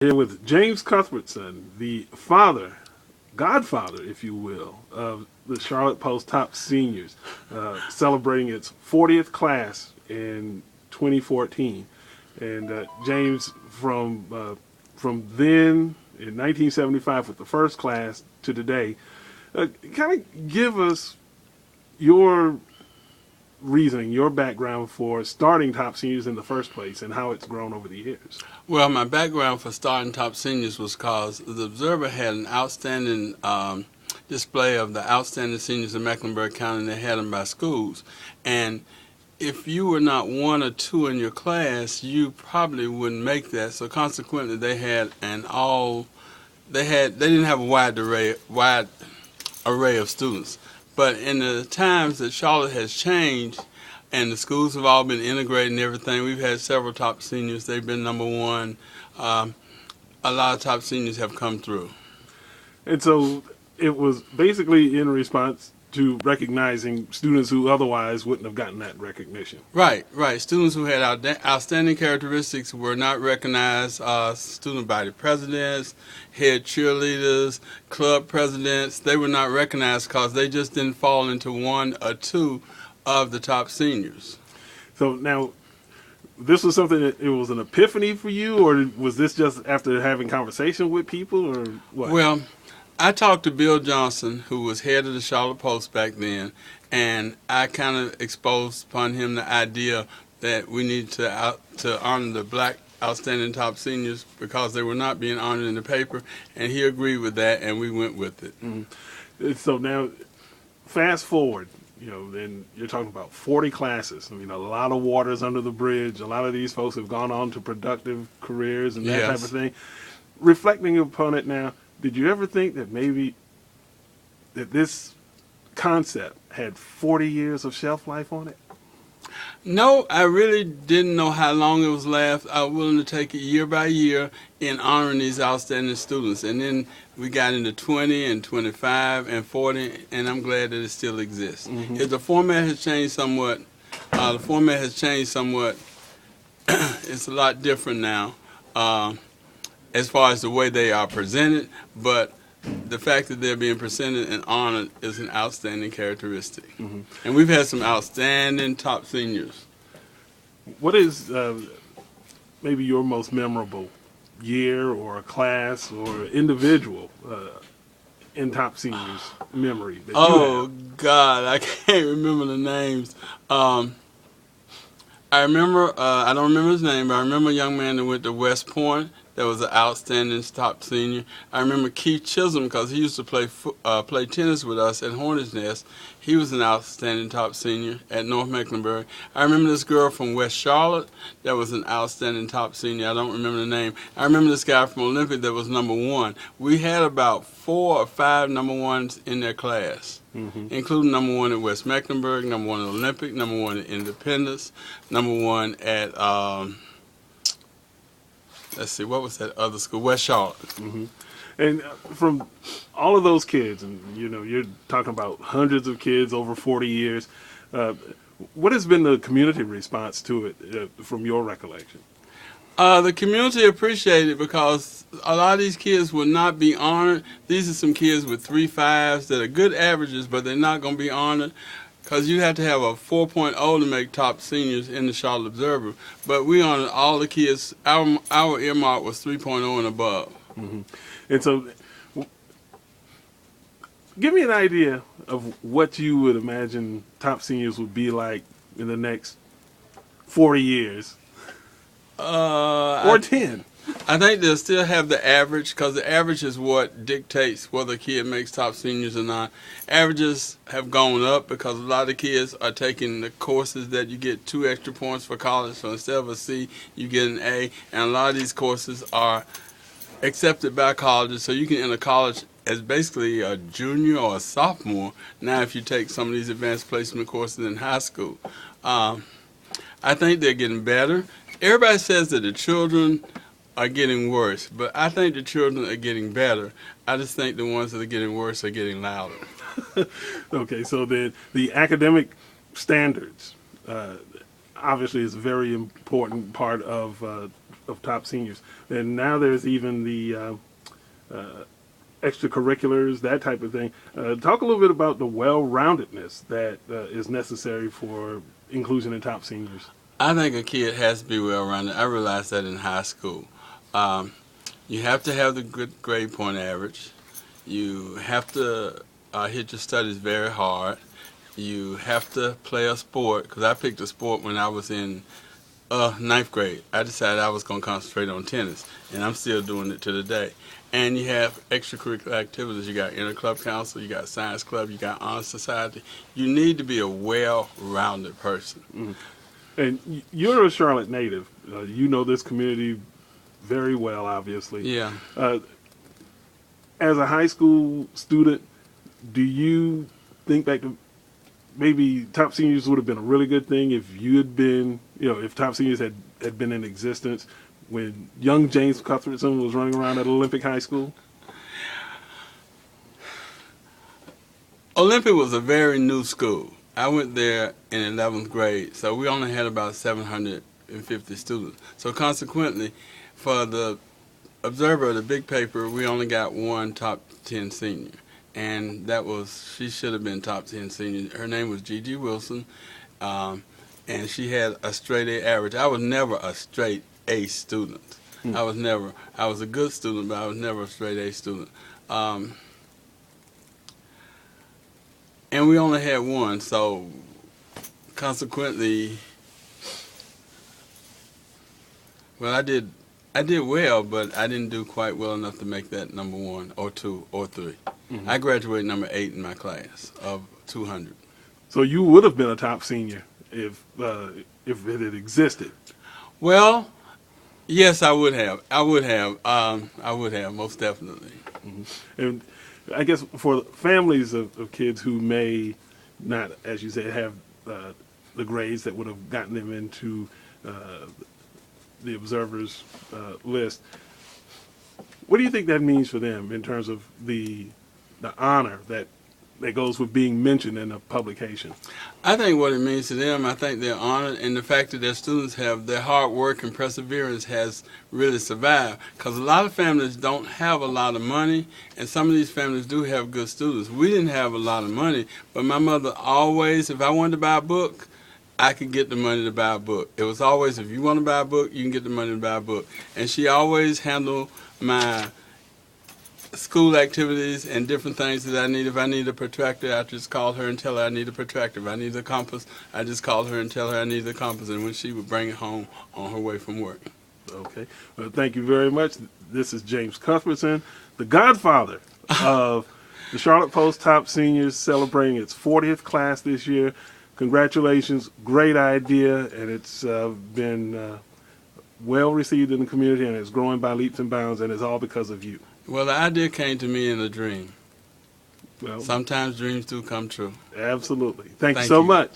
Here with James Cuthbertson, the godfather, if you will, of the Charlotte Post Top Seniors, celebrating its 40th class in 2014. And James, from then in 1975 with the first class to today, kind of give us your reasoning, your background for starting Top Seniors in the first place and how it's grown over the years. Well, my background for starting Top Seniors was because the Observer had an outstanding display of the outstanding seniors in Mecklenburg County, and they had them by schools. And if you were not one or two in your class, you probably wouldn't make that. So consequently, they didn't have a wide array of students. But in the times that Charlotte has changed and the schools have all been integrated and everything, we've had several top seniors. They've been number one. A lot of top seniors have come through. And so it was basically in response to recognizing students who otherwise wouldn't have gotten that recognition. Right. Students who had outstanding characteristics were not recognized. Student body presidents, head cheerleaders, club presidents, they were not recognized because they just didn't fall into one or two of the top seniors. So now, this was something that it was an epiphany for you, or was this just after having conversation with people, or what? Well, I talked to Bill Johnson, who was head of the Charlotte Post back then, and I kind of exposed upon him the idea that we needed to honor the black outstanding top seniors because they were not being honored in the paper, and he agreed with that, and we went with it. Mm-hmm. So now, fast forward, then you're talking about 40 classes. I mean, a lot of water's under the bridge. A lot of these folks have gone on to productive careers and that type of thing. Reflecting upon it now, did you ever think that maybe that this concept had 40 years of shelf life on it? No, I really didn't know how long it was left. I was willing to take it year by year in honoring these outstanding students. And then we got into 20 and 25 and 40, and I'm glad that it still exists. Mm-hmm. If the format has changed somewhat, it's a lot different now. As far as the way they are presented, but the fact that they're being presented and honored is an outstanding characteristic. Mm-hmm. And we've had some outstanding top seniors. What is maybe your most memorable year or a class or individual in top seniors memory that you have? God, I can't remember the names. I remember, I don't remember his name, but I remember a young man that went to West Point that was an outstanding top senior. I remember Keith Chisholm because he used to play tennis with us at Hornets Nest. He was an outstanding top senior at North Mecklenburg. I remember this girl from West Charlotte that was an outstanding top senior. I don't remember the name. I remember this guy from Olympic that was number one. We had about 4 or 5 number ones in their class. Mm-hmm. Including number one at West Mecklenburg, number one at Olympic, number one at Independence, number one at, let's see, what was that other school? West Charlotte. Mm-hmm. And from all of those kids, and you're talking about hundreds of kids over 40 years, what has been the community response to it from your recollection? The community appreciated it because a lot of these kids will not be honored. These are some kids with 3 5s that are good averages, but they're not going to be honored because you have to have a 4.0 to make top seniors in the Charlotte Observer. But we honored all the kids. Our earmark was 3.0 and above. Mm-hmm. And so, give me an idea of what you would imagine top seniors would be like in the next 40 years. Or 10. I think they'll still have the average because the average is what dictates whether a kid makes top seniors or not. Averages have gone up because a lot of kids are taking the courses that you get 2 extra points for college. So instead of a C, you get an A. And a lot of these courses are accepted by colleges, so you can enter college as basically a junior or a sophomore now if you take some of these advanced placement courses in high school. I think they're getting better. Everybody says that the children are getting worse, but I think the children are getting better. I just think the ones that are getting worse are getting louder. Okay, so then the academic standards obviously is a very important part of of top seniors. And now there's even the extracurriculars, that type of thing. Talk a little bit about the well-roundedness that is necessary for inclusion in top seniors. I think a kid has to be well-rounded. I realized that in high school. You have to have the good grade point average. You have to hit your studies very hard. You have to play a sport, because I picked a sport when I was in ninth grade. I decided I was going to concentrate on tennis, and I'm still doing it to today. And you have extracurricular activities. You got interclub council, you got science club, you got honor society. You need to be a well-rounded person. Mm-hmm. And you're a Charlotte native. You know this community very well, obviously. Yeah. As a high school student, do you think back to maybe top seniors would have been a really good thing if you had been, if top seniors had been in existence when young James Cuthbertson was running around at Olympic High School? Olympic was a very new school. I went there in 11th grade, so we only had about 750 students. So consequently, for the Observer, the big paper, we only got one top 10 senior. And she should have been top 10 senior. Her name was Gigi Wilson, and she had a straight A average. I was never a straight A student. I was a good student, but I was never a straight A student. And we only had one, so consequently, well, I did well, but I didn't do quite well enough to make that number 1 or 2 or 3. Mm-hmm. I graduated number 8 in my class of 200. So you would have been a top senior if it had existed. Well, yes, I would have. I would have, most definitely. Mm-hmm. And I guess for families of kids who may not, as you said, have the grades that would have gotten them into the Observer's list, what do you think that means for them in terms of the honor that goes with being mentioned in a publication? I think what it means to them, I think they're honored, and the fact that their students have their hard work and perseverance has really survived. Because a lot of families don't have a lot of money, and some of these families do have good students. We didn't have a lot of money, but my mother always, if I wanted to buy a book, I could get the money to buy a book. It was always, if you want to buy a book, you can get the money to buy a book. And she always handled my school activities and different things that I need. If I need a protractor, I just called her and tell her I need a protractor. If I need a compass, I just called her and tell her I need a compass, and when she would bring it home on her way from work. Okay. Well, thank you very much. This is James Cuthbertson, the godfather of the Charlotte Post Top Seniors, celebrating its 40th class this year. Congratulations. Great idea, and it's been well received in the community, and it's growing by leaps and bounds, and it's all because of you. Well, the idea came to me in a dream. Well, sometimes dreams do come true. Absolutely. Thank you so much.